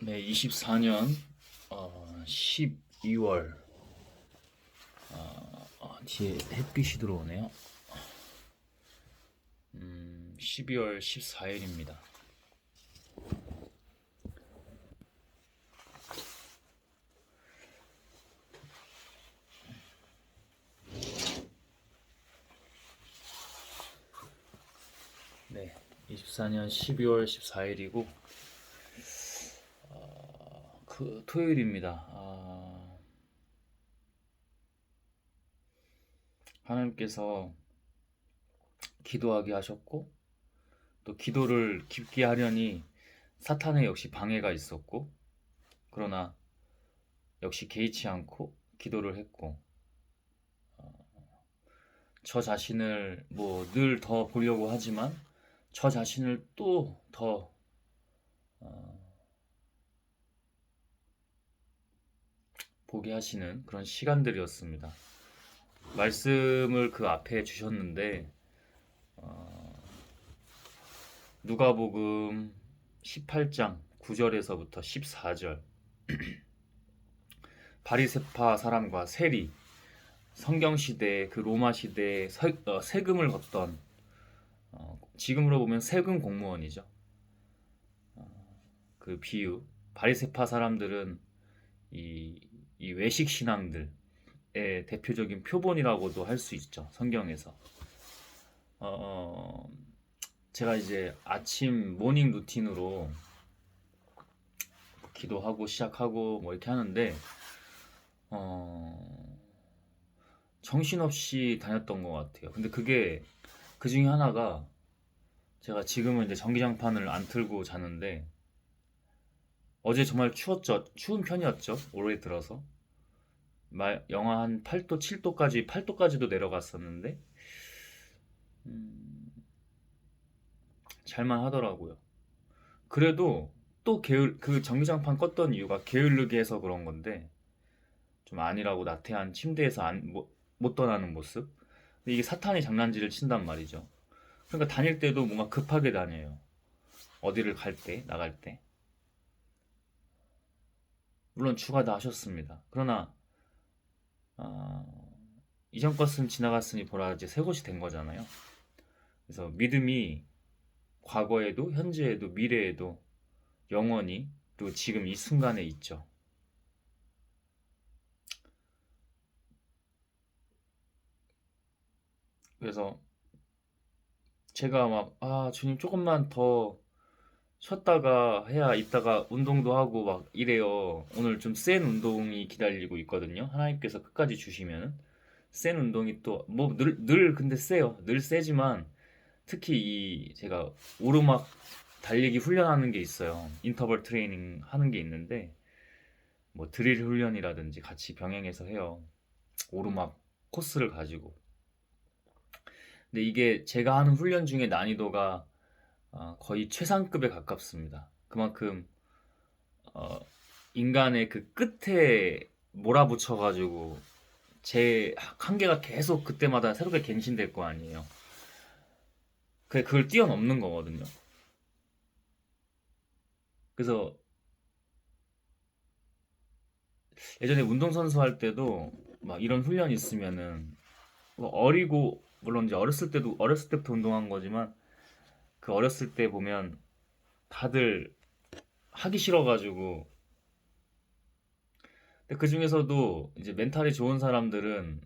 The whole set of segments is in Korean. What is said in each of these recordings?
네, 24년 12월 뒤에 햇빛이 들어오네요. 12월 14일입니다. 네, 24년 12월 14일이고 토요일입니다. 하나님께서 기도하게 하셨고 또 기도를 깊게 하려니 사탄의 역시 방해가 있었고, 그러나 역시 개의치 않고 기도를 했고, 저 자신을 뭐 늘 더 보려고 하지만 저 자신을 또 더 보게 하시는 그런 시간들이었습니다. 말씀을 그 앞에 주셨는데 누가복음 18장 9절에서부터 14절, 바리새파 사람과 세리, 성경 시대 그 로마 시대에 세금을 걷던, 지금으로 보면 세금 공무원이죠. 그 비유, 바리새파 사람들은 이 외식 신앙들의 대표적인 표본이라고도 할 수 있죠, 성경에서. 제가 이제 아침 모닝 루틴으로 기도하고 시작하고 뭐 이렇게 하는데 정신없이 다녔던 것 같아요. 근데 그게 그 중에 하나가, 제가 지금은 이제 전기장판을 안 틀고 자는데 어제 정말 추웠죠. 추운 편이었죠, 올해 들어서. 영하 한 8도, 7도까지, 8도까지도 내려갔었는데 잘만 하더라고요. 그래도 또 그 전기장판 껐던 이유가 게으르게 해서 그런 건데, 좀 아니라고 나태한 침대에서 못 떠나는 모습. 근데 이게 사탄이 장난질을 친단 말이죠. 그러니까 다닐 때도 뭔가 급하게 다녀요. 어디를 갈 때, 나갈 때. 물론 주가 다 하셨습니다. 그러나 아, 이전 것은 지나갔으니 보라, 이제 새 것이 된 거잖아요. 그래서 믿음이 과거에도 현재에도 미래에도 영원히, 또 지금 이 순간에 있죠. 그래서 제가 막, 주님 조금만 더 쉬었다가 해야 이따가 운동도 하고 막 이래요. 오늘 좀 센 운동이 기다리고 있거든요. 하나님께서 끝까지 주시면 센 운동이 또 뭐 늘 근데 세요. 늘 세지만 특히 이 제가 오르막 달리기 훈련하는 게 있어요. 인터벌 트레이닝 하는 게 있는데 뭐 드릴 훈련이라든지 같이 병행해서 해요. 오르막 코스를 가지고. 근데 이게 제가 하는 훈련 중에 난이도가 거의 최상급에 가깝습니다. 그만큼 어, 인간의 그 끝에 몰아붙여가지고 제 한계가 계속 그때마다 새롭게 갱신될 거 아니에요. 그걸 뛰어넘는 거거든요. 그래서 예전에 운동선수 할 때도 막 이런 훈련이 있으면은 뭐 어리고, 물론 이제 어렸을 때부터 운동한 거지만 그 어렸을 때 보면 다들 하기 싫어가지고, 근데 그 중에서도 이제 멘탈이 좋은 사람들은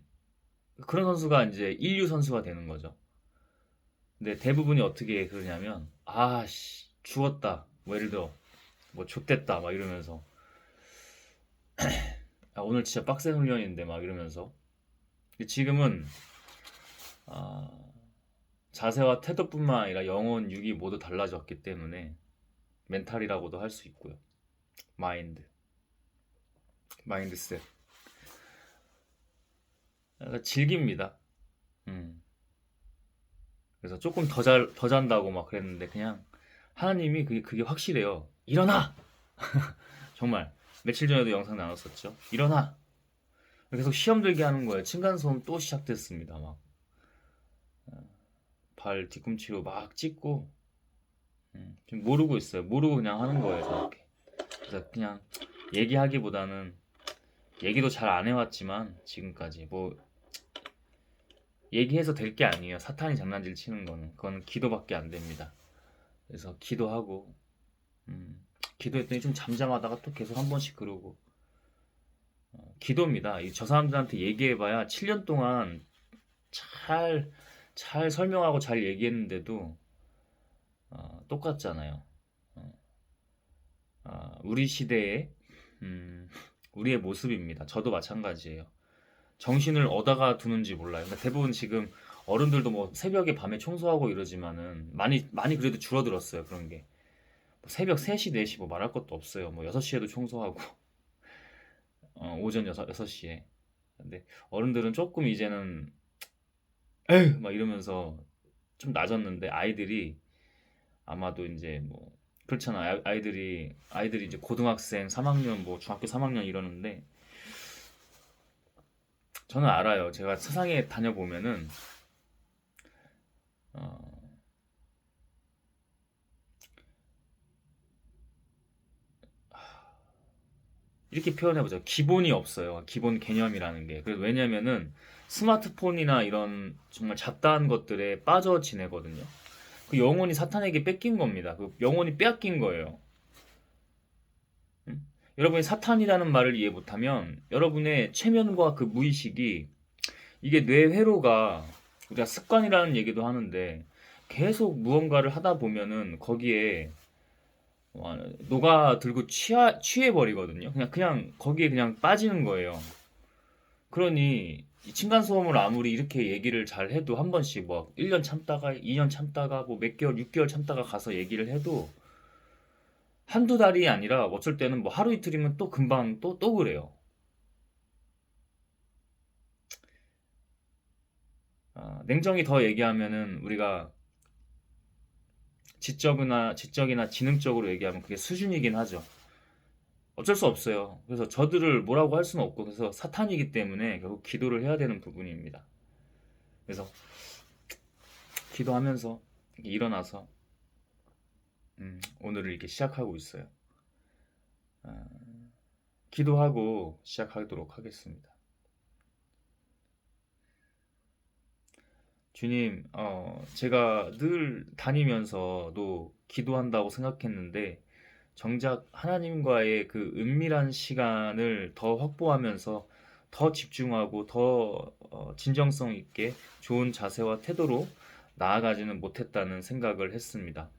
그런 선수가 이제 인류 선수가 되는 거죠. 근데 대부분이 어떻게 그러냐면, 아씨 죽었다, 뭐 예를 들어 뭐 좆됐다 막 이러면서, 오늘 진짜 빡센 훈련인데 막 이러면서. 근데 지금은 아, 자세와 태도뿐만 아니라 영혼, 육이 모두 달라졌기 때문에 멘탈이라고도 할 수 있고요. 마인드셋. 그러니까 즐깁니다. 음. 그래서 조금 더 잔다고 막 그랬는데, 그냥 하나님이 그게 확실해요. 일어나! 정말. 며칠 전에도 영상 나눴었죠. 일어나! 계속 시험 들게 하는 거예요. 층간소음 또 시작됐습니다. 막 발 뒤꿈치로 막 찍고, 지금 모르고 있어요. 모르고 그냥 하는 거예요, 저렇게. 그래서 그냥 얘기하기보다는 얘기도 잘 안 해왔지만 지금까지 뭐 얘기해서 될 게 아니에요. 사탄이 장난질 치는 거는 그거는 기도밖에 안 됩니다. 그래서 기도하고 음, 기도했더니 좀 잠잠하다가 또 계속 한 번씩 그러고 기도입니다. 저 사람들한테 얘기해봐야 7년 동안 잘, 잘 설명하고 잘 얘기했는데도 똑같잖아요. 어, 우리 시대의 우리의 모습입니다. 저도 마찬가지예요. 정신을 얻어가 두는지 몰라요. 그러니까 대부분 지금 어른들도 뭐 새벽에 밤에 청소하고 이러지만은 많이 그래도 줄어들었어요. 그런 게. 뭐 새벽 3시, 4시 뭐 말할 것도 없어요. 뭐 6시에도 청소하고 오전 6시에. 근데 어른들은 조금 이제는 에휴 막 이러면서 좀 낮았는데 아이들이 아마도 이제 뭐 그렇잖아. 아이들이 이제 고등학생 3학년 뭐 중학교 3학년 이러는데 저는 알아요. 제가 세상에 다녀보면은 어, 이렇게 표현해보자. 기본이 없어요. 기본 개념이라는 게. 그래서 왜냐면은 스마트폰이나 이런 정말 잡다한 것들에 빠져 지내거든요. 그 영혼이 사탄에게 뺏긴 겁니다. 그 영혼이 빼앗긴 거예요. 음? 여러분이 사탄이라는 말을 이해 못하면 여러분의 체면과 그 무의식이 이게 뇌 회로가 우리가 습관이라는 얘기도 하는데 계속 무언가를 하다 보면은 거기에 녹아들고 취해버리거든요. 그냥 거기에 그냥 빠지는 거예요. 그러니 이 층간소음을 아무리 이렇게 얘기를 잘 해도 한 번씩 뭐 1년 참다가 2년 참다가 뭐 몇 개월 6개월 참다가 가서 얘기를 해도 한두 달이 아니라 어쩔 때는 뭐 하루 이틀이면 또 금방 또 그래요. 냉정히 더 얘기하면은 우리가 지적이나 지능적으로 얘기하면 그게 수준이긴 하죠. 어쩔 수 없어요. 그래서 저들을 뭐라고 할 수는 없고 그래서 사탄이기 때문에 결국 기도를 해야 되는 부분입니다. 그래서 기도하면서 이렇게 일어나서 오늘을 이렇게 시작하고 있어요. 아, 기도하고 시작하도록 하겠습니다. 주님, 제가 늘 다니면서도 기도한다고 생각했는데 정작 하나님과의 그 은밀한 시간을 더 확보하면서 더 집중하고 더 진정성 있게 좋은 자세와 태도로 나아가지는 못했다는 생각을 했습니다.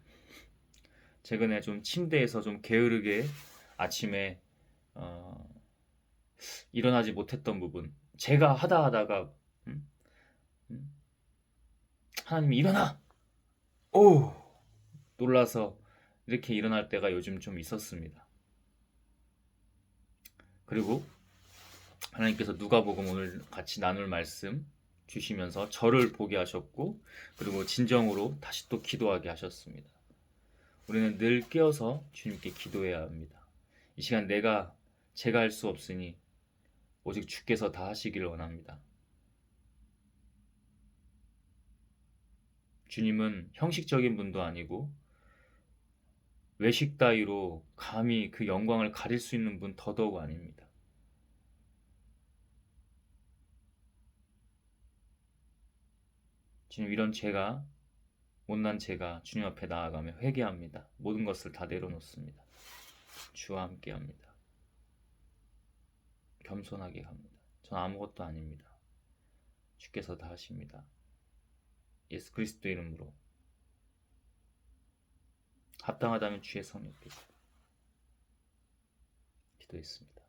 최근에 좀 침대에서 좀 게으르게 아침에 어, 일어나지 못했던 부분, 제가 하다가 음, 음, 하나님이 일어나! 오! 놀라서 이렇게 일어날 때가 요즘 좀 있었습니다. 그리고 하나님께서 누가복음 오늘 같이 나눌 말씀 주시면서 저를 보게 하셨고 그리고 진정으로 다시 또 기도하게 하셨습니다. 우리는 늘 깨어서 주님께 기도해야 합니다. 이 시간 제가 할 수 없으니 오직 주께서 다 하시기를 원합니다. 주님은 형식적인 분도 아니고 외식 따위로 감히 그 영광을 가릴 수 있는 분 더더욱 아닙니다. 주님 이런 못난 제가 주님 앞에 나아가며 회개합니다. 모든 것을 다 내려놓습니다. 주와 함께합니다. 겸손하게 갑니다. 전 아무것도 아닙니다. 주께서 다 하십니다. 예수 그리스도의 이름으로 합당하다면 주의 성령께서 기도했습니다.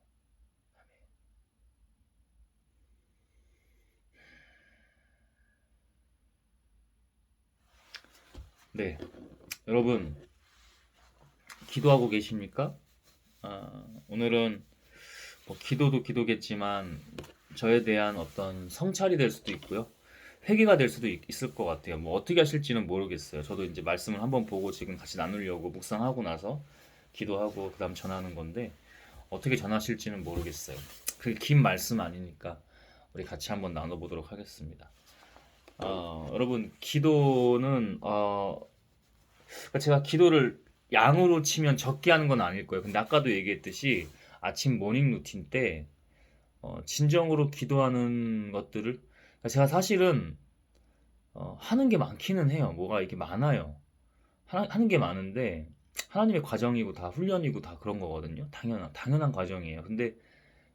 네, 여러분 기도하고 계십니까? 오늘은 뭐 기도도 기도겠지만 저에 대한 어떤 성찰이 될 수도 있고요. 회개가 될 수도 있을 것 같아요. 뭐 어떻게 하실지는 모르겠어요. 저도 이제 말씀을 한번 보고 지금 같이 나누려고 묵상하고 나서 기도하고 그다음 전하는 건데 어떻게 전하실지는 모르겠어요. 그게 긴 말씀 아니니까 우리 같이 한번 나눠보도록 하겠습니다. 여러분 기도는 그러니까 제가 기도를 양으로 치면 적게 하는 건 아닐 거예요. 근데 아까도 얘기했듯이 아침 모닝 루틴 때 진정으로 기도하는 것들을 그러니까 제가 사실은 하는 게 많기는 해요. 뭐가 이게 많아요. 하는 게 많은데 하나님의 과정이고 다 훈련이고 다 그런 거거든요. 당연한 과정이에요. 근데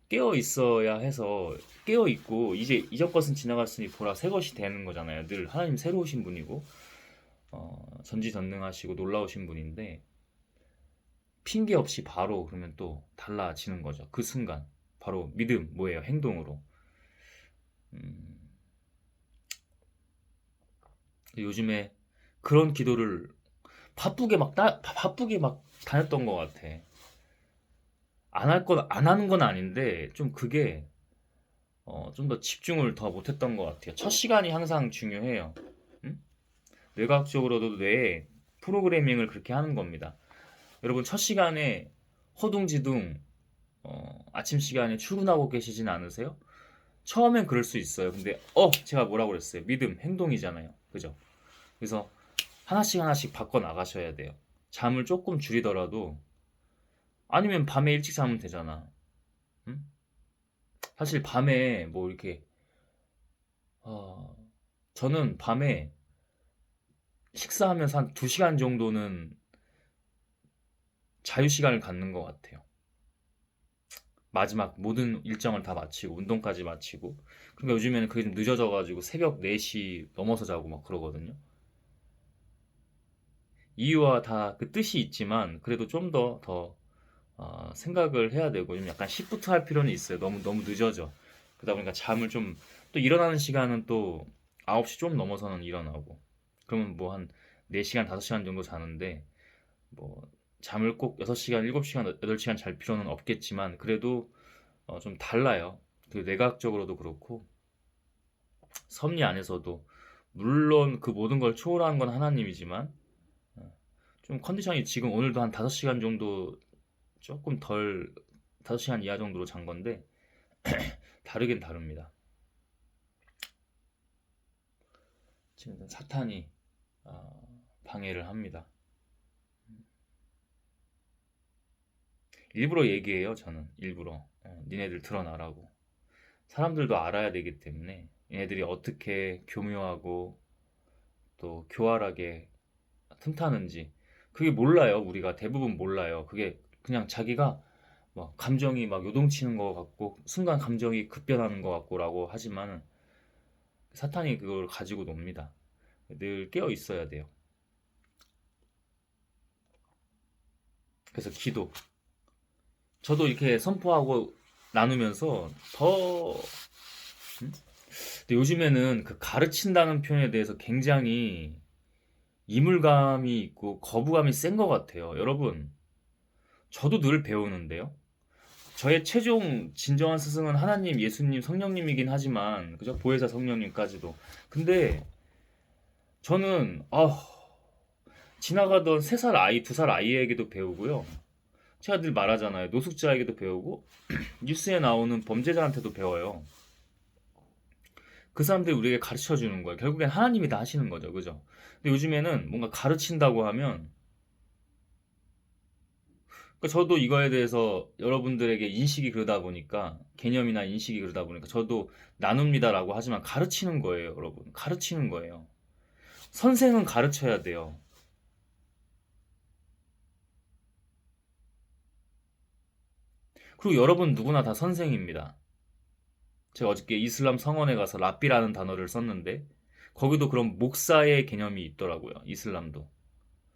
깨어 있어야 해서 깨어 있고 이제 이전 것은 지나갔으니 보라 새 것이 되는 거잖아요. 늘 하나님 새로우신 분이고 전지전능하시고 놀라우신 분인데 핑계 없이 바로 그러면 또 달라지는 거죠. 그 순간 바로 믿음 뭐예요? 행동으로. 음, 요즘에 그런 기도를 바쁘게 막 다녔던 것 같아. 안 하는 건 아닌데 좀 그게 좀 더 집중을 더 못했던 것 같아요. 첫 시간이 항상 중요해요. 음? 뇌과학적으로도 뇌에 프로그래밍을 그렇게 하는 겁니다. 여러분 첫 시간에 허둥지둥 아침 시간에 출근하고 계시진 않으세요? 처음엔 그럴 수 있어요. 근데 제가 뭐라고 그랬어요? 믿음, 행동이잖아요. 그죠? 그래서 하나씩 하나씩 바꿔 나가셔야 돼요. 잠을 조금 줄이더라도 아니면 밤에 일찍 자면 되잖아. 음? 사실 밤에 뭐 이렇게 어, 저는 밤에 식사하면서 한 2시간 정도는 자유 시간을 갖는 것 같아요. 마지막 모든 일정을 다 마치고 운동까지 마치고 그러니까 요즘에는 그게 좀 늦어져가지고 새벽 4시 넘어서 자고 막 그러거든요. 이유와 다 그 뜻이 있지만 그래도 좀 더 생각을 해야 되고 좀 약간 시프트 할 필요는 있어요. 너무 늦어져. 그러다 보니까 잠을 좀 또 일어나는 시간은 또 9시 좀 넘어서는 일어나고 그러면 뭐 한 4시간 5시간 정도 자는데 뭐 잠을 꼭 6시간 7시간 8시간 잘 필요는 없겠지만 그래도 좀 달라요. 그 뇌과학적으로도 그렇고 섭리 안에서도 물론 그 모든 걸 초월하는 건 하나님이지만 좀 컨디션이 지금 오늘도 한 5시간 정도 조금 덜 5시간 이하 정도로 잔 건데 다르긴 다릅니다. 지금 사탄이 방해를 합니다. 일부러 얘기해요, 저는. 일부러. 니네들 드러나라고. 사람들도 알아야 되기 때문에 얘네들이 어떻게 교묘하고 또 교활하게 틈타는지 그게 몰라요. 우리가 대부분 몰라요. 그게 그냥 자기가 막 감정이 막 요동치는 것 같고 순간 감정이 급변하는 것 같고라고 하지만 사탄이 그걸 가지고 놉니다. 늘 깨어 있어야 돼요. 그래서 기도. 저도 이렇게 선포하고 나누면서 더 근데 요즘에는 그 가르친다는 표현에 대해서 굉장히 이물감이 있고 거부감이 센 것 같아요. 여러분, 저도 늘 배우는데요. 저의 최종 진정한 스승은 하나님, 예수님, 성령님이긴 하지만, 그죠? 보혜사 성령님까지도. 근데 저는, 지나가던 3살 아이, 2살 아이에게도 배우고요. 제가 늘 말하잖아요. 노숙자에게도 배우고, 뉴스에 나오는 범죄자한테도 배워요. 그 사람들이 우리에게 가르쳐 주는 거예요. 결국엔 하나님이 다 하시는 거죠. 그죠? 근데 요즘에는 뭔가 가르친다고 하면, 그러니까 저도 이거에 대해서 여러분들에게 인식이 그러다 보니까 개념이나 인식이 그러다 보니까 저도 나눕니다라고 하지만 가르치는 거예요, 여러분. 가르치는 거예요. 선생은 가르쳐야 돼요. 그리고 여러분 누구나 다 선생입니다. 제가 어저께 이슬람 성원에 가서 랍비라는 단어를 썼는데 거기도 그런 목사의 개념이 있더라고요. 이슬람도.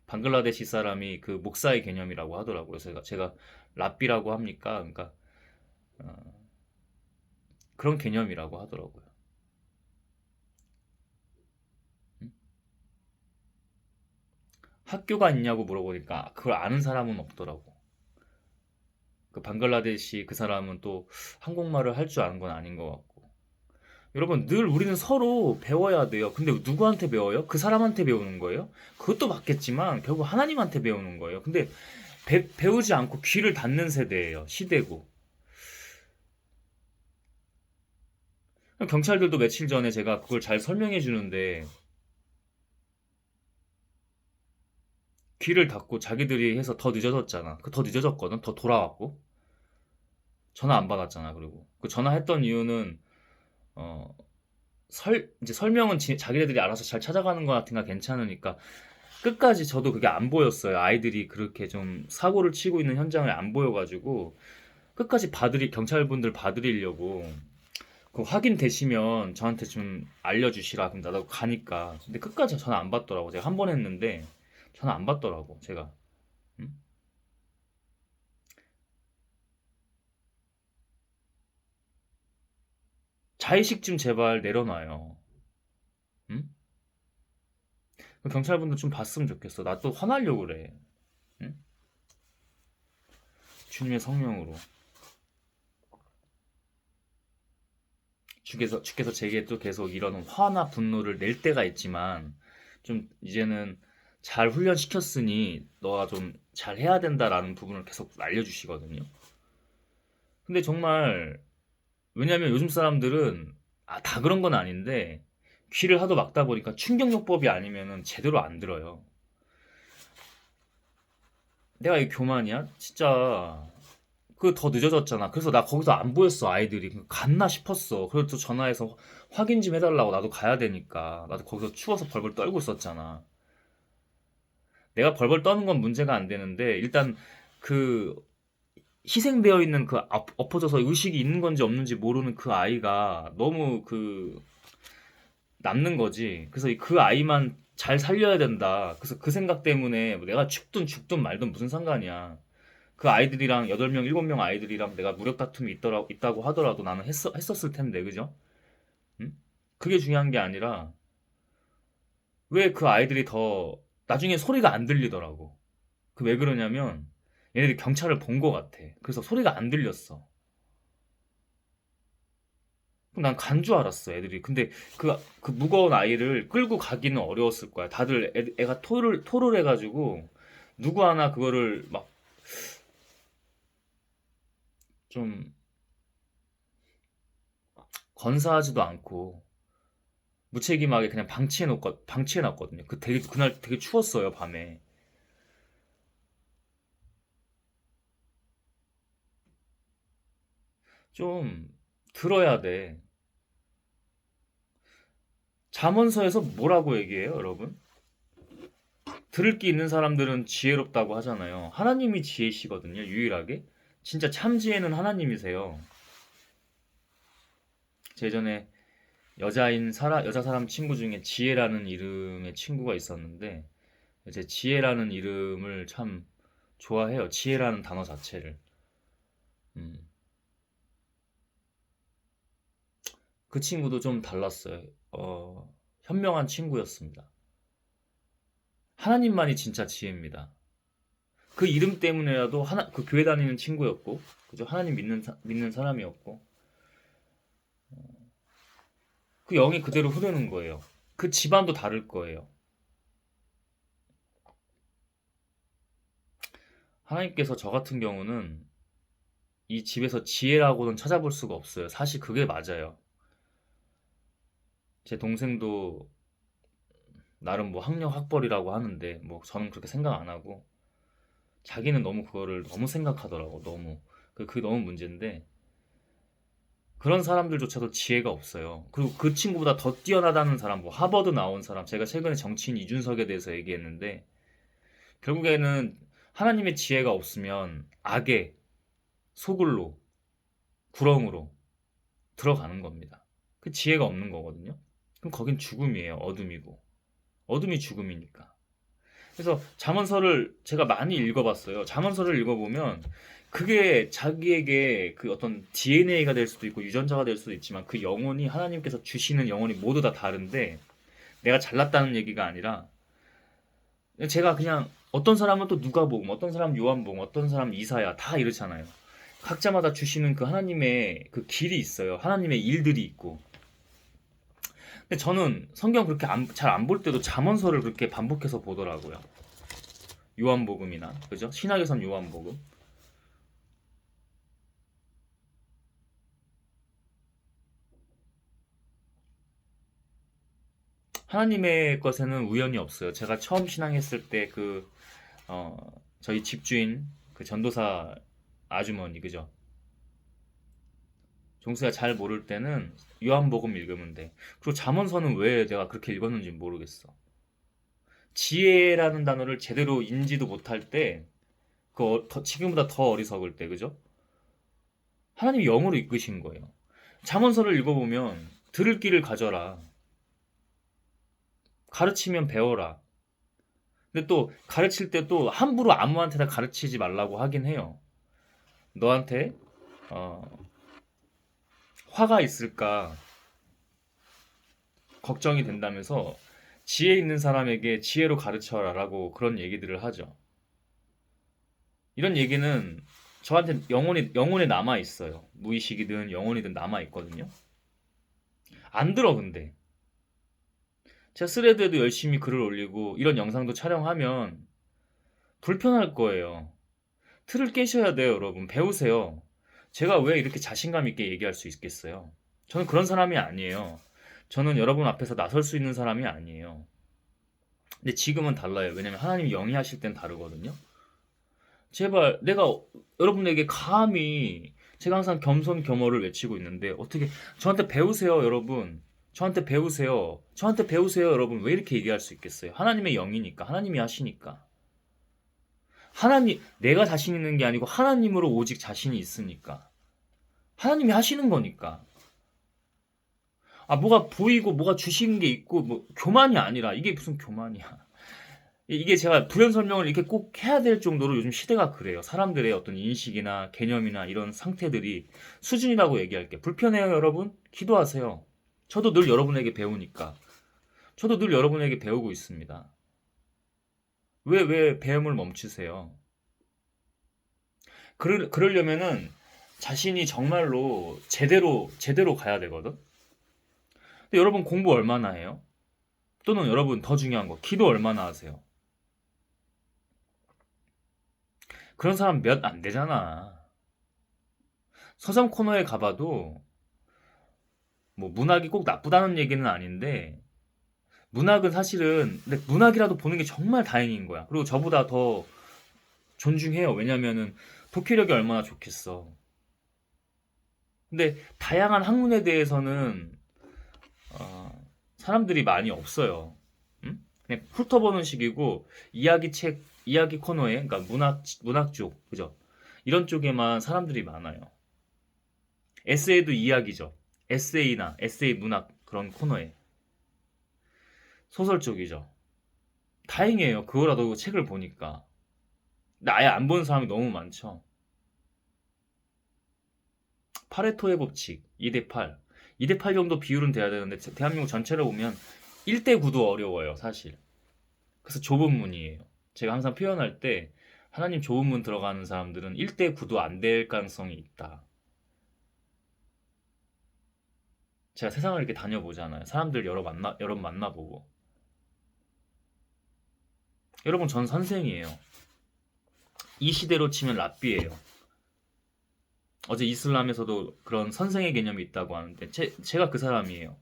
방글라데시 사람이 그 목사의 개념이라고 하더라고요. 그래서 제가 랍비라고 합니까? 그러니까 그런 개념이라고 하더라고요. 음? 학교가 있냐고 물어보니까 그걸 아는 사람은 없더라고. 그 방글라데시 그 사람은 또 한국말을 할 줄 아는 건 아닌 것 같고. 여러분, 늘 우리는 서로 배워야 돼요. 근데 누구한테 배워요? 그 사람한테 배우는 거예요? 그것도 맞겠지만 결국 하나님한테 배우는 거예요. 근데 배우지 않고 귀를 닫는 세대예요. 시대고. 경찰들도 며칠 전에 제가 그걸 잘 설명해 주는데 귀를 닫고 자기들이 해서 더 늦어졌잖아. 그 더 늦어졌거든. 더 돌아왔고 전화 안 받았잖아. 그리고 그 전화했던 이유는 어 이제 설명은 자기네들이 알아서 잘 찾아가는 것 같으니까 괜찮으니까 끝까지 저도 그게 안 보였어요. 아이들이 그렇게 좀 사고를 치고 있는 현장을 안 보여가지고 끝까지 경찰분들 봐드리려고 그 확인되시면 저한테 좀 알려주시라. 그럼 나도 가니까. 근데 끝까지 전화 안 받더라고. 제가 한 번 했는데 전화 안 받더라고. 제가. 응? 자의식 좀 제발 내려놔요. 응? 그 경찰분들 좀 봤으면 좋겠어. 나 또 화나려고 그래. 응? 주님의 성령으로. 주께서 제게 또 계속 이런 화나 분노를 낼 때가 있지만 좀 이제는 잘 훈련시켰으니 너가 좀 잘 해야 된다라는 부분을 계속 알려주시거든요. 근데 정말 왜냐면 요즘 사람들은 다 그런 건 아닌데 귀를 하도 막다 보니까 충격요법이 아니면은 제대로 안 들어요. 내가 이 교만이야? 진짜 그 더 늦어졌잖아. 그래서 나 거기서 안 보였어 아이들이 갔나 싶었어. 그래서 또 전화해서 확인 좀 해달라고 나도 가야 되니까 나도 거기서 추워서 벌벌 떨고 있었잖아. 내가 벌벌 떠는 건 문제가 안 되는데 일단 그 희생되어 있는 그 엎어져서 의식이 있는 건지 없는지 모르는 그 아이가 너무 그 남는 거지. 그래서 그 아이만 잘 살려야 된다. 그래서 그 생각 때문에 뭐 내가 죽든 말든 무슨 상관이야. 그 아이들이랑 8명, 7명 아이들이랑 내가 무력 다툼이 있다고 하더라도 나는 했었을 텐데, 그죠? 응? 그게 중요한 게 아니라 왜 그 아이들이 더 나중에 소리가 안 들리더라고. 그 왜 그러냐면 얘네들이 경찰을 본 것 같아. 그래서 소리가 안 들렸어. 난 간 줄 알았어, 애들이. 근데 그 무거운 아이를 끌고 가기는 어려웠을 거야. 다들 애가 토를 해가지고 누구 하나 그거를 막 좀 건사하지도 않고 무책임하게 그냥 방치해놨거든요. 그날 되게 추웠어요, 밤에. 좀 들어야 돼. 잠언서에서 뭐라고 얘기해요, 여러분? 들을 게 있는 사람들은 지혜롭다고 하잖아요. 하나님이 지혜시거든요, 유일하게. 진짜 참 지혜는 하나님이세요. 예전에 여자 사람 친구 중에 지혜라는 이름의 친구가 있었는데, 이제 지혜라는 이름을 참 좋아해요. 지혜라는 단어 자체를. 음. 그 친구도 좀 달랐어요. 현명한 친구였습니다. 하나님만이 진짜 지혜입니다. 그 이름 때문에라도 그 교회 다니는 친구였고, 그죠? 하나님 믿는 사람이었고, 그 영이 그대로 흐르는 거예요. 그 집안도 다를 거예요. 하나님께서 저 같은 경우는 이 집에서 지혜라고는 찾아볼 수가 없어요. 사실 그게 맞아요. 제 동생도 나름 뭐 학력 학벌이라고 하는데, 뭐 저는 그렇게 생각 안 하고, 자기는 너무 그거를 너무 생각하더라고, 너무. 그게 너무 문제인데, 그런 사람들조차도 지혜가 없어요. 그리고 그 친구보다 더 뛰어나다는 사람, 뭐 하버드 나온 사람, 제가 최근에 정치인 이준석에 대해서 얘기했는데, 결국에는 하나님의 지혜가 없으면 악의 소굴로, 구렁으로 들어가는 겁니다. 그 지혜가 없는 거거든요. 그럼 거긴 죽음이에요. 어둠이고. 어둠이 죽음이니까. 그래서 잠언서를 제가 많이 읽어봤어요. 잠언서를 읽어보면 그게 자기에게 그 어떤 DNA가 될 수도 있고 유전자가 될 수도 있지만 그 영혼이 하나님께서 주시는 영혼이 모두 다 다른데 내가 잘났다는 얘기가 아니라 제가 그냥 어떤 사람은 또 누가복음, 어떤 사람은 요한복음, 어떤 사람은 이사야 다 이렇잖아요. 각자마다 주시는 그 하나님의 그 길이 있어요. 하나님의 일들이 있고. 근데 저는 성경 그렇게 잘 안 볼 때도 잠언서를 그렇게 반복해서 보더라고요. 요한복음이나 그죠? 신약에선 요한복음. 하나님의 것에는 우연이 없어요. 제가 처음 신앙했을 때 그 어, 저희 집주인 그 전도사 아주머니 그죠? 종수야 잘 모를 때는 요한복음 읽으면 돼. 그리고 잠언서는 왜 내가 그렇게 읽었는지 모르겠어. 지혜라는 단어를 제대로 인지도 못할 때, 지금보다 더 어리석을 때, 그죠? 하나님이 영으로 이끄신 거예요. 잠언서를 읽어보면 들을 귀를 가져라. 가르치면 배워라. 근데 또 가르칠 때 또 함부로 아무한테나 가르치지 말라고 하긴 해요. 너한테 어, 화가 있을까 걱정이 된다면서 지혜 있는 사람에게 지혜로 가르쳐라라고 그런 얘기들을 하죠. 이런 얘기는 저한테 영혼에 남아 있어요. 무의식이든 영혼이든 남아 있거든요. 안 들어 근데 제가 스레드에도 열심히 글을 올리고 이런 영상도 촬영하면 불편할 거예요. 틀을 깨셔야 돼요, 여러분. 배우세요. 제가 왜 이렇게 자신감 있게 얘기할 수 있겠어요? 저는 그런 사람이 아니에요. 저는 여러분 앞에서 나설 수 있는 사람이 아니에요. 근데 지금은 달라요. 왜냐면 하나님이 영위하실 땐 다르거든요. 제발 내가 여러분에게 감히 제가 항상 겸손겸허를 외치고 있는데 어떻게 저한테 배우세요, 여러분. 저한테 배우세요. 저한테 배우세요, 여러분. 왜 이렇게 얘기할 수 있겠어요? 하나님의 영이니까. 하나님이 하시니까. 하나님, 내가 자신 있는 게 아니고 하나님으로 오직 자신이 있으니까. 하나님이 하시는 거니까. 아, 뭐가 보이고 뭐가 주시는 게 있고 뭐 교만이 아니라 이게 무슨 교만이야. 이게 제가 부연 설명을 이렇게 꼭 해야 될 정도로 요즘 시대가 그래요. 사람들의 어떤 인식이나 개념이나 이런 상태들이 수준이라고 얘기할게. 불편해요, 여러분? 기도하세요. 저도 늘 여러분에게 배우니까. 저도 늘 여러분에게 배우고 있습니다. 왜 배움을 멈추세요? 그러려면은 자신이 정말로 제대로 가야 되거든? 근데 여러분 공부 얼마나 해요? 또는 여러분 더 중요한 거, 기도 얼마나 하세요? 그런 사람 몇 안 되잖아. 서점 코너에 가봐도 뭐 문학이 꼭 나쁘다는 얘기는 아닌데 문학은 사실은 근데 문학이라도 보는 게 정말 다행인 거야. 그리고 저보다 더 존중해요. 왜냐면은 독해력이 얼마나 좋겠어. 근데 다양한 학문에 대해서는 사람들이 많이 없어요. 응? 그냥 훑어보는 식이고 이야기 코너에 그러니까 문학 쪽 그죠? 이런 쪽에만 사람들이 많아요. 에세이도 이야기죠. 에세이나 에세이 문학 그런 코너에 소설 쪽이죠. 다행이에요. 그거라도 책을 보니까. 근데 아예 안 본 사람이 너무 많죠. 파레토의 법칙 2대 8. 2대 8 정도 비율은 돼야 되는데 대한민국 전체를 보면 1대 9도 어려워요, 사실. 그래서 좁은 문이에요. 제가 항상 표현할 때 하나님 좁은 문 들어가는 사람들은 1대 9도 안 될 가능성이 있다. 제가 세상을 이렇게 다녀보잖아요. 사람들 여러 만나보고. 여러분, 전 선생이에요. 이 시대로 치면 랍비예요. 어제 이슬람에서도 그런 선생의 개념이 있다고 하는데 제가 그 사람이에요.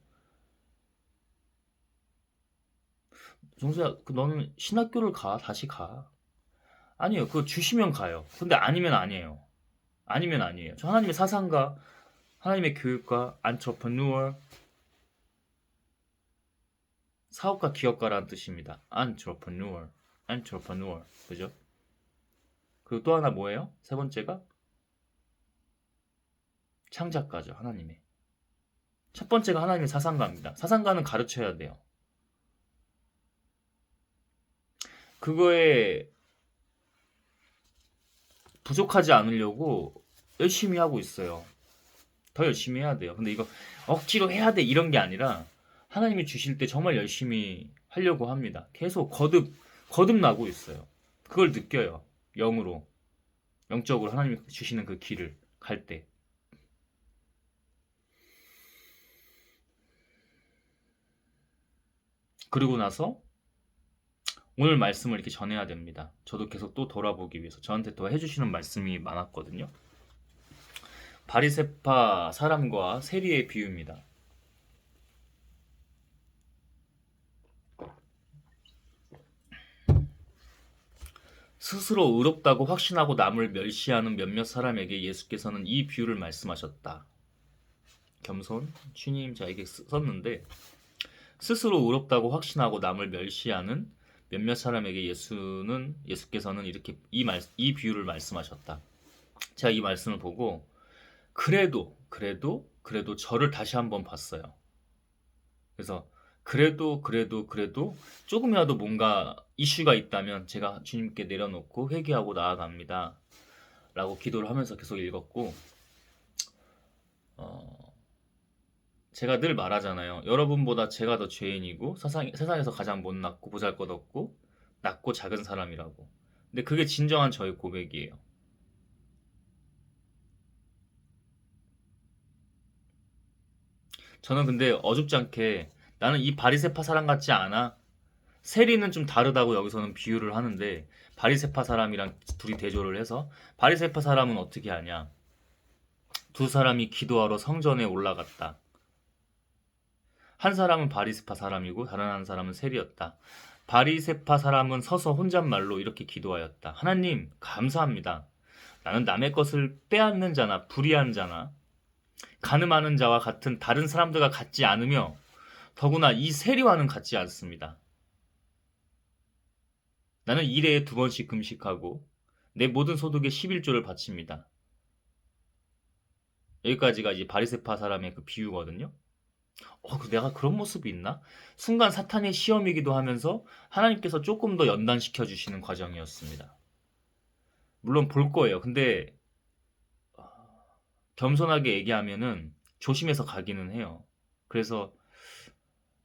정수야, 너는 신학교를 가, 다시 가. 아니에요. 그거 주시면 가요. 근데 아니면 아니에요. 아니면 아니에요. 저 하나님의 사상가, 하나님의 교육가, 안트로퍼누어, 사업가, 기업가라는 뜻입니다. 안트로퍼누어, 그죠? 그리고 또 하나 뭐예요? 세 번째가 창작가죠, 하나님의. 첫 번째가 하나님의 사상가입니다. 사상가는 가르쳐야 돼요. 그거에 부족하지 않으려고 열심히 하고 있어요. 더 열심히 해야 돼요. 근데 이거 억지로 해야 돼 이런 게 아니라 하나님이 주실 때 정말 열심히 하려고 합니다. 계속 거듭나고 있어요. 그걸 느껴요. 영으로. 영적으로 하나님이 주시는 그 길을 갈 때. 그리고 나서 오늘 말씀을 이렇게 전해야 됩니다. 저도 계속 또 돌아보기 위해서 저한테 더 해주시는 말씀이 많았거든요. 바리새파 사람과 세리의 비유입니다. 스스로 의롭다고 확신하고 남을 멸시하는 몇몇 사람에게 예수께서는 이 비유를 말씀하셨다. 겸손, 주님 자 이게 썼는데 스스로 의롭다고 확신하고 남을 멸시하는 몇몇 사람에게 예수께서는 이렇게 이 비유를 말씀하셨다. 제가 이 말씀을 보고 그래도 저를 다시 한번 봤어요. 그래서 그래도 조금이라도 뭔가 이슈가 있다면 제가 주님께 내려놓고 회개하고 나아갑니다. 라고 기도를 하면서 계속 읽었고, 어, 제가 늘 말하잖아요. 여러분보다 제가 더 죄인이고 세상에서 가장 못났고 보잘것없고 낮고 작은 사람이라고. 근데 그게 진정한 저의 고백이에요. 저는 근데 어줍지 않게 나는 이 바리새파 사람 같지 않아. 세리는 좀 다르다고 여기서는 비유를 하는데 바리새파 사람이랑 둘이 대조를 해서 바리새파 사람은 어떻게 하냐? 두 사람이 기도하러 성전에 올라갔다. 한 사람은 바리새파 사람이고 다른 한 사람은 세리였다. 바리새파 사람은 서서 혼잣말로 이렇게 기도하였다. 하나님, 감사합니다. 나는 남의 것을 빼앗는 자나 불의한 자나 간음하는 자와 같은 다른 사람들과 같지 않으며 더구나 이 세리와는 같지 않습니다. 나는 일해에 2번씩 금식하고 내 모든 소득의 11조를 바칩니다. 여기까지가 이제 바리새파 사람의 그 비유거든요. 내가 그런 모습이 있나? 순간 사탄의 시험이기도 하면서 하나님께서 조금 더 연단시켜 주시는 과정이었습니다. 물론 볼 거예요. 근데 겸손하게 얘기하면은 조심해서 가기는 해요. 그래서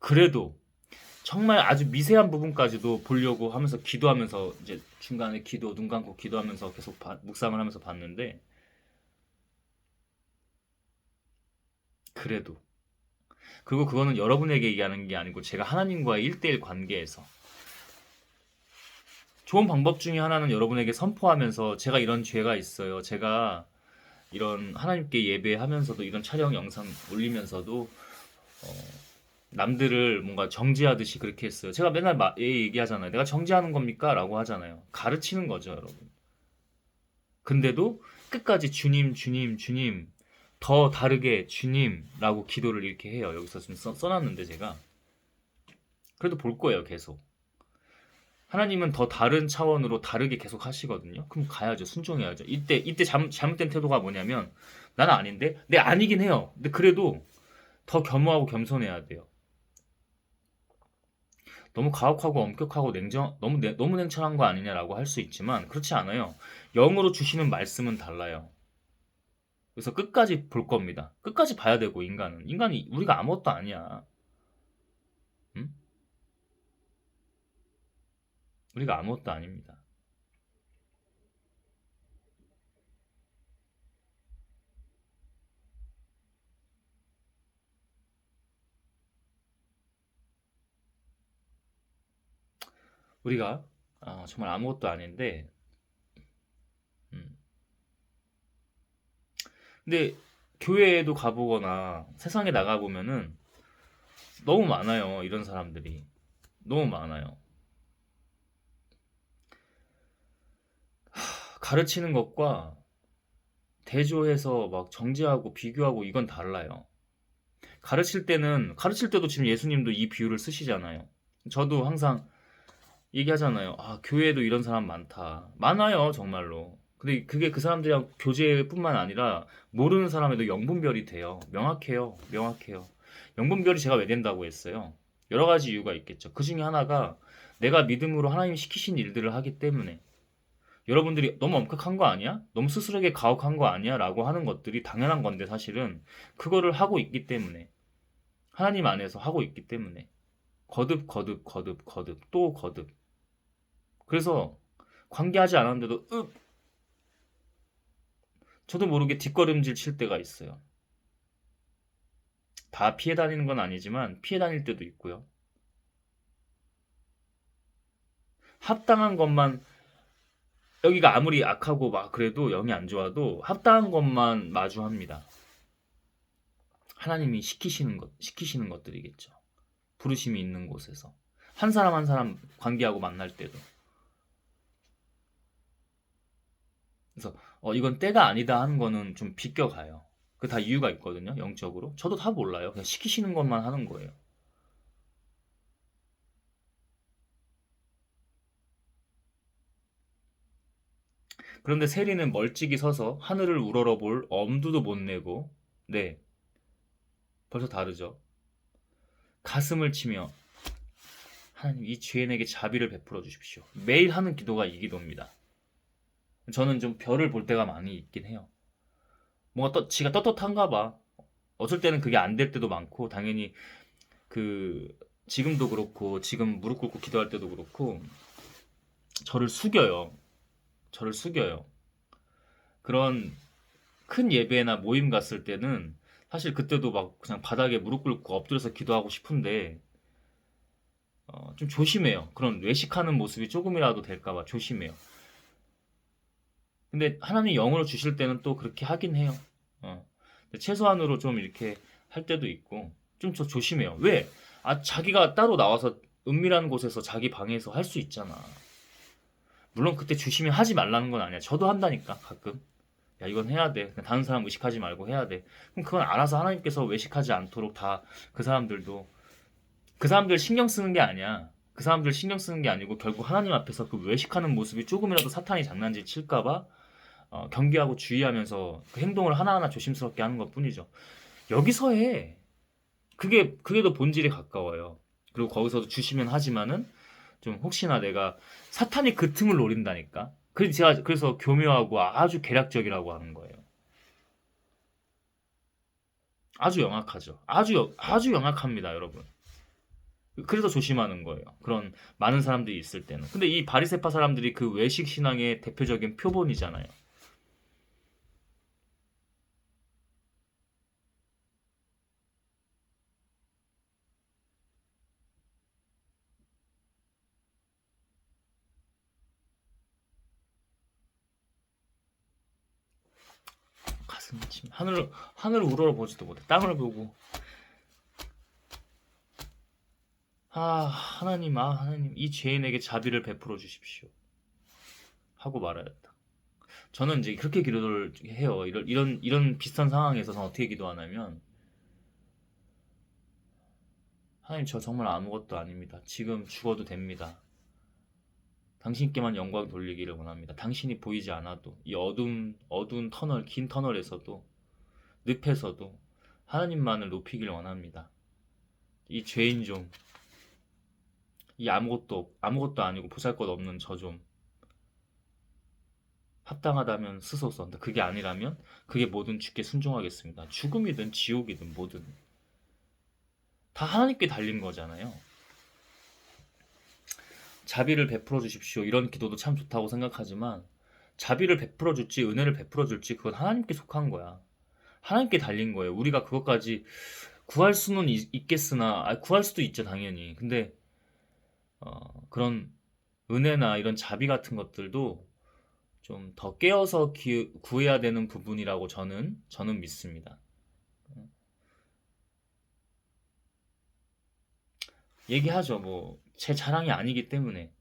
그래도 정말 아주 미세한 부분까지도 보려고 하면서 기도하면서 이제 중간에 눈 감고 기도하면서 계속 묵상을 하면서 봤는데 그래도 그리고 그거는 여러분에게 얘기하는 게 아니고 제가 하나님과의 1대1 관계에서 좋은 방법 중에 하나는 여러분에게 선포하면서 제가 이런 죄가 있어요. 제가 이런 하나님께 예배하면서도 이런 촬영 영상 올리면서도 남들을 뭔가 정죄하듯이 그렇게 했어요. 제가 맨날 얘기하잖아요. 내가 정죄하는 겁니까? 라고 하잖아요. 가르치는 거죠, 여러분. 근데도 끝까지 주님, 더 다르게 주님라고 기도를 이렇게 해요. 여기서 좀 써놨는데 제가. 그래도 볼 거예요, 계속. 하나님은 더 다른 차원으로 다르게 계속 하시거든요. 그럼 가야죠. 순종해야죠. 이때 잘못된 태도가 뭐냐면 나는 아닌데? 네, 아니긴 해요. 근데 그래도 더 겸허하고 겸손해야 돼요. 너무 가혹하고 엄격하고 너무 냉철한 거 아니냐라고 할 수 있지만 그렇지 않아요. 영으로 주시는 말씀은 달라요. 그래서 끝까지 볼 겁니다. 끝까지 봐야 되고 인간이 우리가 아무것도 아니야. 응? 우리가 아무것도 아닙니다. 우리가 정말 아무것도 아닌데 음. 근데 교회에도 가보거나 세상에 나가보면은 너무 많아요. 이런 사람들이. 너무 많아요. 가르치는 것과 대조해서 막 정죄하고 비교하고 이건 달라요. 가르칠 때도 지금 예수님도 이 비유를 쓰시잖아요. 저도 항상 얘기하잖아요. 교회에도 이런 사람 많다. 많아요, 정말로. 근데 그게 그 사람들이랑 교제뿐만 아니라 모르는 사람에도 영분별이 돼요. 명확해요. 명확해요. 영분별이 제가 왜 된다고 했어요? 여러 가지 이유가 있겠죠. 그 중에 하나가 내가 믿음으로 하나님이 시키신 일들을 하기 때문에 여러분들이 너무 엄격한 거 아니야? 너무 스스로에게 가혹한 거 아니야? 라고 하는 것들이 당연한 건데 사실은 그거를 하고 있기 때문에 하나님 안에서 하고 있기 때문에 거듭 또 거듭 그래서 관계하지 않았는데도 저도 모르게 뒷걸음질 칠 때가 있어요. 다 피해 다니는 건 아니지만 피해 다닐 때도 있고요. 합당한 것만 여기가 아무리 악하고 막 그래도 영이 안 좋아도 합당한 것만 마주합니다. 하나님이 시키시는 것들이겠죠. 부르심이 있는 곳에서 한 사람 한 사람 관계하고 만날 때도 그래서 이건 때가 아니다 하는 거는 좀 비껴가요. 그 다 이유가 있거든요. 영적으로. 저도 다 몰라요. 그냥 시키시는 것만 하는 거예요. 그런데 세리는 멀찍이 서서 하늘을 우러러볼 엄두도 못 내고, 네, 벌써 다르죠. 가슴을 치며 하나님 이 죄인에게 자비를 베풀어 주십시오. 매일 하는 기도가 이 기도입니다. 저는 좀 별을 볼 때가 많이 있긴 해요. 뭔가 지가 떳떳한가 봐. 어쩔 때는 그게 안 될 때도 많고, 당연히 그 지금도 그렇고, 지금 무릎 꿇고 기도할 때도 그렇고, 저를 숙여요. 저를 숙여요. 그런 큰 예배나 모임 갔을 때는 사실 그때도 막 그냥 바닥에 무릎 꿇고 엎드려서 기도하고 싶은데 좀 조심해요. 그런 외식하는 모습이 조금이라도 될까봐 조심해요. 근데 하나님 영으로 주실 때는 또 그렇게 하긴 해요. 근데 최소한으로 좀 이렇게 할 때도 있고 좀 저 조심해요. 왜? 자기가 따로 나와서 은밀한 곳에서 자기 방에서 할 수 있잖아. 물론 그때 조심히 하지 말라는 건 아니야. 저도 한다니까 가끔. 야 이건 해야 돼. 다른 사람 의식하지 말고 해야 돼. 그럼 그건 알아서 하나님께서 외식하지 않도록 다 그 사람들도 그 사람들 신경 쓰는 게 아니야. 그 사람들 신경 쓰는 게 아니고 결국 하나님 앞에서 그 외식하는 모습이 조금이라도 사탄이 장난질 칠까봐 경계하고 주의하면서 그 행동을 하나하나 조심스럽게 하는 것 뿐이죠. 여기서 해. 그게 더 본질에 가까워요. 그리고 거기서도 주시면 하지만은 좀 혹시나 내가 사탄이 그 틈을 노린다니까. 그래서 제가 그래서 교묘하고 아주 계략적이라고 하는 거예요. 아주 영악하죠. 아주 영악합니다, 여러분. 그래서 조심하는 거예요. 그런 많은 사람들이 있을 때는. 근데 이 바리새파 사람들이 그 외식 신앙의 대표적인 표본이잖아요. 가슴이 침. 하늘을 우러러 보지도 못해. 땅을 보고 하나님 이 죄인에게 자비를 베풀어 주십시오. 하고 말아야겠다. 저는 이제 그렇게 기도를 해요. 이런 비슷한 상황에서 저는 어떻게 기도하냐면 하나님 저 정말 아무것도 아닙니다. 지금 죽어도 됩니다. 당신께만 영광 돌리기를 원합니다. 당신이 보이지 않아도 이 어두운 터널, 긴 터널에서도 늪에서도 하나님만을 높이길 원합니다. 이 죄인 좀, 이 아무것도 아니고 보잘것없는 저 좀 합당하다면 스소서. 근데 그게 아니라면 그게 뭐든 주께 순종하겠습니다. 죽음이든 지옥이든 뭐든 다 하나님께 달린 거잖아요. 자비를 베풀어 주십시오. 이런 기도도 참 좋다고 생각하지만 자비를 베풀어 줄지 은혜를 베풀어 줄지 그건 하나님께 속한 거야. 하나님께 달린 거예요. 우리가 그것까지 구할 수는 있겠으나 구할 수도 있죠 당연히. 근데 그런 은혜나 이런 자비 같은 것들도 좀 더 깨어서 구해야 되는 부분이라고 저는 믿습니다. 얘기하죠. 뭐 제 자랑이 아니기 때문에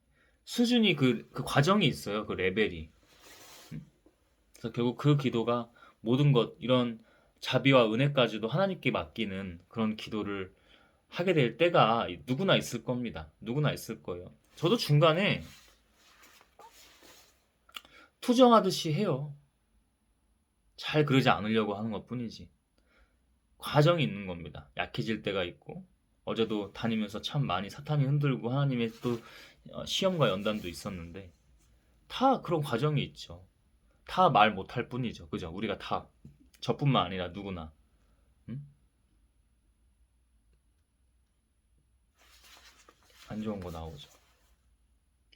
수준이 그 과정이 있어요. 그 레벨이. 그래서 결국 그 기도가 모든 것 이런 자비와 은혜까지도 하나님께 맡기는 그런 기도를 하게 될 때가 누구나 있을 겁니다. 누구나 있을 거예요. 저도 중간에 투정하듯이 해요. 잘 그러지 않으려고 하는 것 뿐이지. 과정이 있는 겁니다. 약해질 때가 있고, 어제도 다니면서 참 많이 사탄이 흔들고 하나님의 또 시험과 연단도 있었는데, 다 그런 과정이 있죠. 다 말 못할 뿐이죠. 그죠? 우리가 다. 저뿐만 아니라 누구나. 응? 안 좋은 거 나오죠.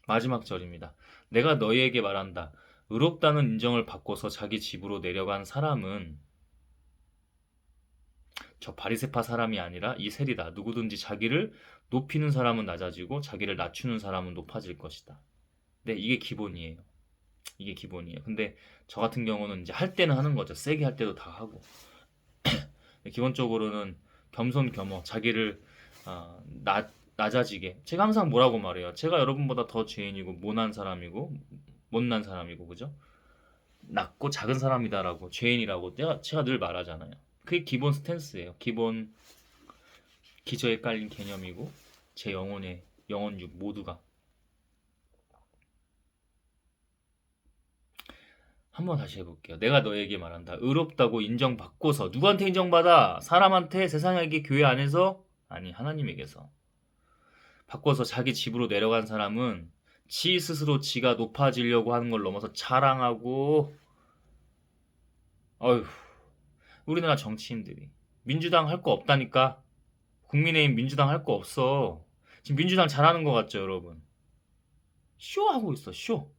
마지막 절입니다. 내가 너희에게 말한다. 의롭다는 인정을 받고서 자기 집으로 내려간 사람은 저 바리새파 사람이 아니라 이 셀이다. 누구든지 자기를 높이는 사람은 낮아지고 자기를 낮추는 사람은 높아질 것이다. 네, 이게 기본이에요. 이게 기본이에요. 근데 저 같은 경우는 이제 할 때는 하는 거죠. 세게 할 때도 다 하고. 기본적으로는 겸손겸어 자기를 낮아지게. 제가 항상 뭐라고 말해요. 제가 여러분보다 더 죄인이고 못난 사람이고 그죠? 낮고 작은 사람이다라고, 죄인이라고 제가 늘 말하잖아요. 그게 기본 스탠스예요. 기본 기저에 깔린 개념이고 제 영혼의 영혼육 모두가. 한번 다시 해볼게요. 내가 너에게 말한다. 의롭다고 인정받고서, 누구한테 인정받아? 사람한테, 세상에게, 교회 안에서? 아니, 하나님에게서. 바꿔서 자기 집으로 내려간 사람은 지 스스로 지가 높아지려고 하는 걸 넘어서 자랑하고, 어휴, 우리나라 정치인들이 민주당 할 거 없다니까. 국민의힘 민주당 할 거 없어. 지금 민주당 잘하는 거 같죠, 여러분? 쇼하고 있어, 쇼.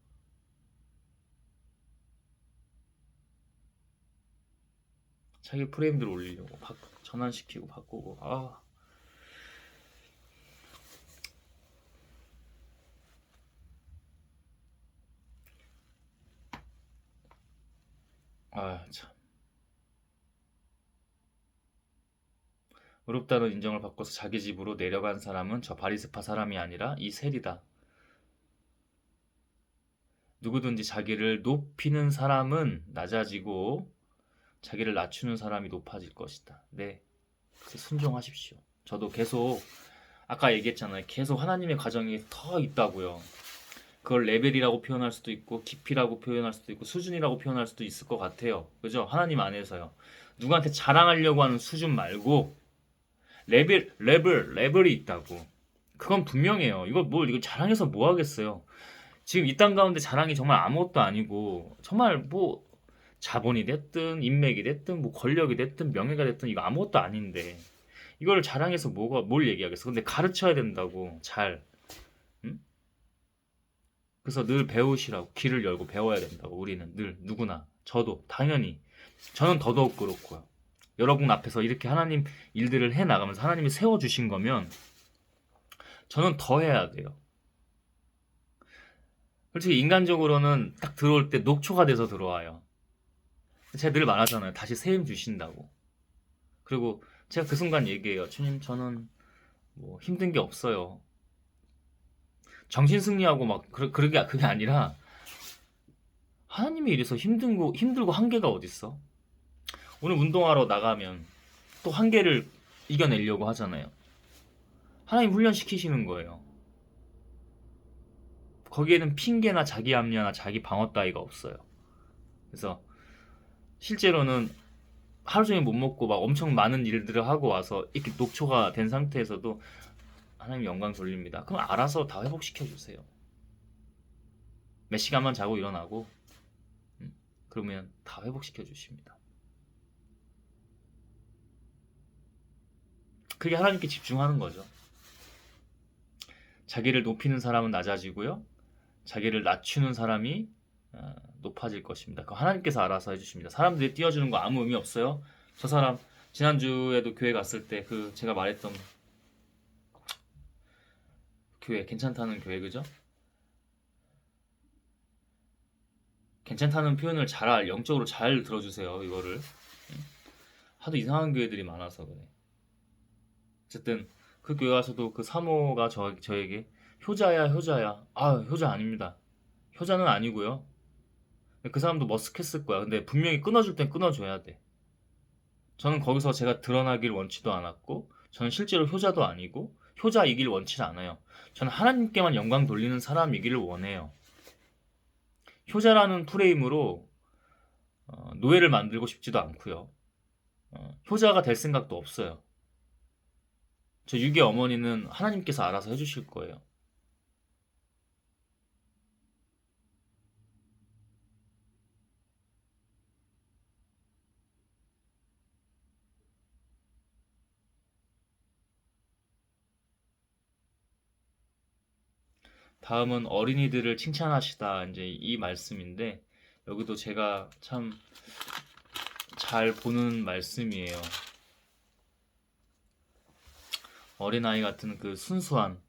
자기 프레임들 올리려고 전환시키고 바꾸고. 참. 의롭다는 인정을 받고서 자기 집으로 내려간 사람은 저 바리새파 사람이 아니라 이 셀이다. 누구든지 자기를 높이는 사람은 낮아지고 자기를 낮추는 사람이 높아질 것이다. 네, 그래서 순종하십시오. 저도 계속 아까 얘기했잖아요. 계속 하나님의 과정이 더 있다고요. 그걸 레벨이라고 표현할 수도 있고 깊이라고 표현할 수도 있고 수준이라고 표현할 수도 있을 것 같아요. 그죠? 하나님 안에서요. 누구한테 자랑하려고 하는 수준 말고 레벨이 있다고. 그건 분명해요. 이거 자랑해서 뭐 하겠어요. 지금 이 땅 가운데 자랑이 정말 아무것도 아니고, 정말 뭐 자본이 됐든 인맥이 됐든 뭐 권력이 됐든 명예가 됐든 이거 아무것도 아닌데 이걸 자랑해서 뭘 얘기하겠어. 근데 가르쳐야 된다고. 잘. 응? 그래서 늘 배우시라고. 귀를 열고 배워야 된다고. 우리는 늘 누구나. 저도 당연히. 저는 더더욱 그렇고요. 여러분 앞에서 이렇게 하나님 일들을 해 나가면서 하나님이 세워 주신 거면 저는 더 해야 돼요. 솔직히 인간적으로는 딱 들어올 때 녹초가 돼서 들어와요. 제가 늘 말하잖아요. 다시 세임 주신다고. 그리고 제가 그 순간 얘기해요. 주님, 저는 뭐 힘든 게 없어요. 정신 승리하고 막 그게 아니라 하나님이 이래서 힘들고 한계가 어딨어? 오늘 운동하러 나가면 또 한계를 이겨내려고 하잖아요. 하나님 훈련시키시는 거예요. 거기에는 핑계나 자기 합리화나 자기 방어 따위가 없어요. 그래서 실제로는 하루 종일 못 먹고 막 엄청 많은 일들을 하고 와서 이렇게 녹초가 된 상태에서도 하나님 영광 돌립니다. 그럼 알아서 다 회복시켜 주세요. 몇 시간만 자고 일어나고 그러면 다 회복시켜 주십니다. 그게 하나님께 집중하는 거죠. 자기를 높이는 사람은 낮아지고요. 자기를 낮추는 사람이 높아질 것입니다. 그 하나님께서 알아서 해주십니다. 사람들이 띄워주는 거 아무 의미 없어요. 저 사람 지난주에도 교회 갔을 때 그 제가 말했던 교회, 괜찮다는 교회, 그죠? 괜찮다는 표현을 영적으로 잘 들어주세요. 이거를 하도 이상한 교회들이 많아서 그래. 어쨌든 그 교회 가서도 그 사모가 저에게 효자야, 효자야. 효자 아닙니다. 효자는 아니고요. 그 사람도 머쓱했을 거야. 근데 분명히 끊어줄 땐 끊어줘야 돼. 저는 거기서 제가 드러나길 원치도 않았고, 저는 실제로 효자도 아니고 효자이길 원치 않아요. 저는 하나님께만 영광 돌리는 사람이기를 원해요. 효자라는 프레임으로 노예를 만들고 싶지도 않고요. 효자가 될 생각도 없어요. 저 육의 어머니는 하나님께서 알아서 해주실 거예요. 다음은 어린이들을 칭찬하시다, 이제 이 말씀인데, 여기도 제가 참 잘 보는 말씀이에요. 어린아이 같은 그 순수한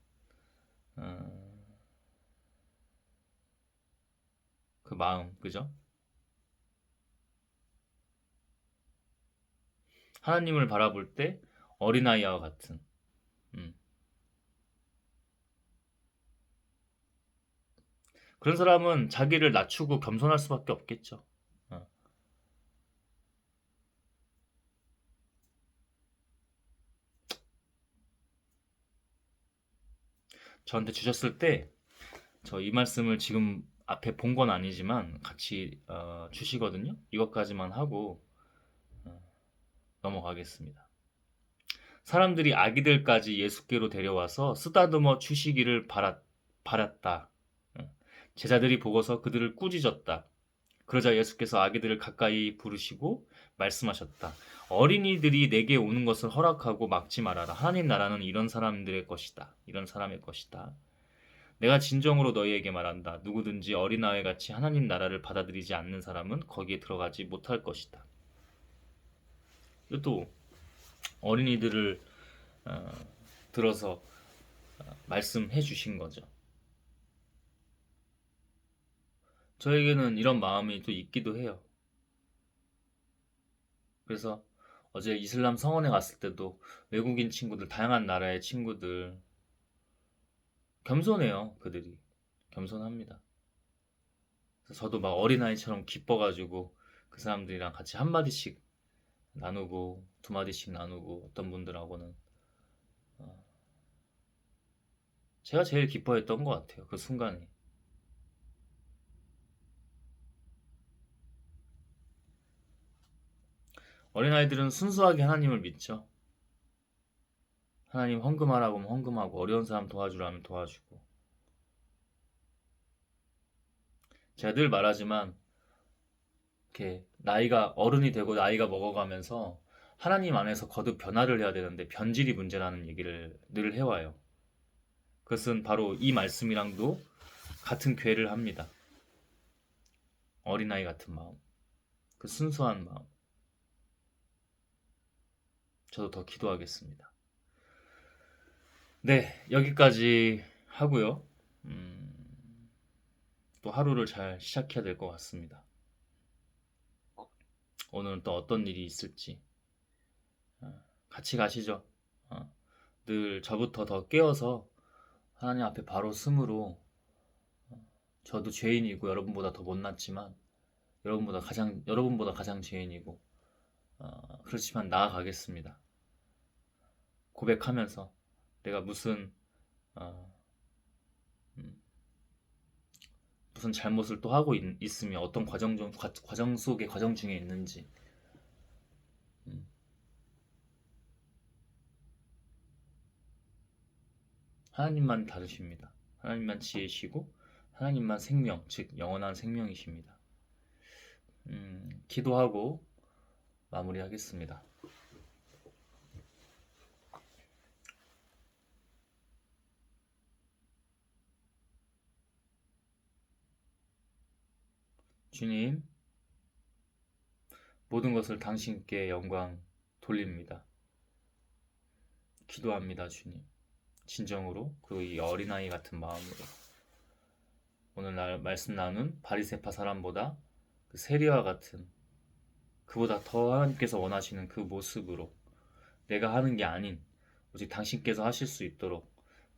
어, 그 마음, 그죠? 하나님을 바라볼 때 어린아이와 같은 음. 그런 사람은 자기를 낮추고 겸손할 수밖에 없겠죠. 저한테 주셨을 때 저 이 말씀을 지금 앞에 본 건 아니지만 같이 주시거든요. 이것까지만 하고 넘어가겠습니다. 사람들이 아기들까지 예수께로 데려와서 쓰다듬어 주시기를 바랐다. 제자들이 보고서 그들을 꾸짖었다. 그러자 예수께서 아기들을 가까이 부르시고 말씀하셨다. 어린이들이 내게 오는 것을 허락하고 막지 말아라. 하나님 나라는 이런 사람들의 것이다. 이런 사람의 것이다. 내가 진정으로 너희에게 말한다. 누구든지 어린아이 같이 하나님 나라를 받아들이지 않는 사람은 거기에 들어가지 못할 것이다. 또 어린이들을 들어서 말씀해 주신 거죠. 저에게는 이런 마음이 또 있기도 해요. 그래서 어제 이슬람 성원에 갔을 때도 외국인 친구들, 다양한 나라의 친구들 겸손해요. 그들이 겸손합니다. 그래서 저도 막 어린아이처럼 기뻐가지고 그 사람들이랑 같이 한마디씩 나누고 두 마디씩 나누고 어떤 분들하고는 제가 제일 기뻐했던 것 같아요. 그 순간에. 어린아이들은 순수하게 하나님을 믿죠. 하나님 헌금하라고 하면 헌금하고 어려운 사람 도와주라면 도와주고. 제가 늘 말하지만 이렇게 나이가 어른이 되고 나이가 먹어가면서 하나님 안에서 거듭 변화를 해야 되는데 변질이 문제라는 얘기를 늘 해와요. 그것은 바로 이 말씀이랑도 같은 궤를 합니다. 어린아이 같은 마음, 그 순수한 마음. 저도 더 기도하겠습니다. 네, 여기까지 하고요. 또 하루를 잘 시작해야 될 것 같습니다. 오늘은 또 어떤 일이 있을지 같이 가시죠. 늘 저부터 더 깨어서 하나님 앞에 바로 숨으로 저도 죄인이고 여러분보다 더 못났지만 여러분보다 가장 죄인이고 그렇지만 나아가겠습니다. 고백하면서 내가 어, 음, 무슨 잘못을 또 하고 있으며 어떤 과정 중에 있는지 음, 하나님만 다르십니다. 하나님만 지혜시고 하나님만 생명, 즉 영원한 생명이십니다. 기도하고 마무리하겠습니다. 주님, 모든 것을 당신께 영광 돌립니다. 기도합니다, 주님. 진정으로 그리고 이 어린아이 같은 마음으로 오늘 말씀 나눈 바리새파 사람보다 그 세리와 같은 그보다 더 하나님께서 원하시는 그 모습으로 내가 하는 게 아닌 오직 당신께서 하실 수 있도록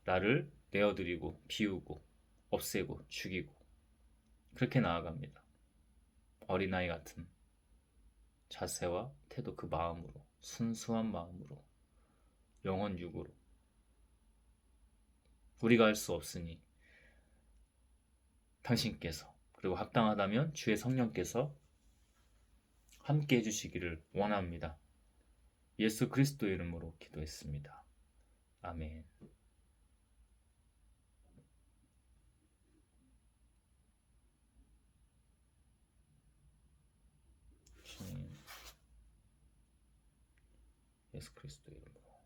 나를 내어드리고 비우고 없애고 죽이고 그렇게 나아갑니다. 어린아이 같은 자세와 태도 그 마음으로 순수한 마음으로 영원 육으로 우리가 할 수 없으니 당신께서 그리고 합당하다면 주의 성령께서 함께 해주시기를 원합니다. 예수 그리스도의 이름으로 기도했습니다. 아멘. 주님, 예수 그리스도의 이름으로.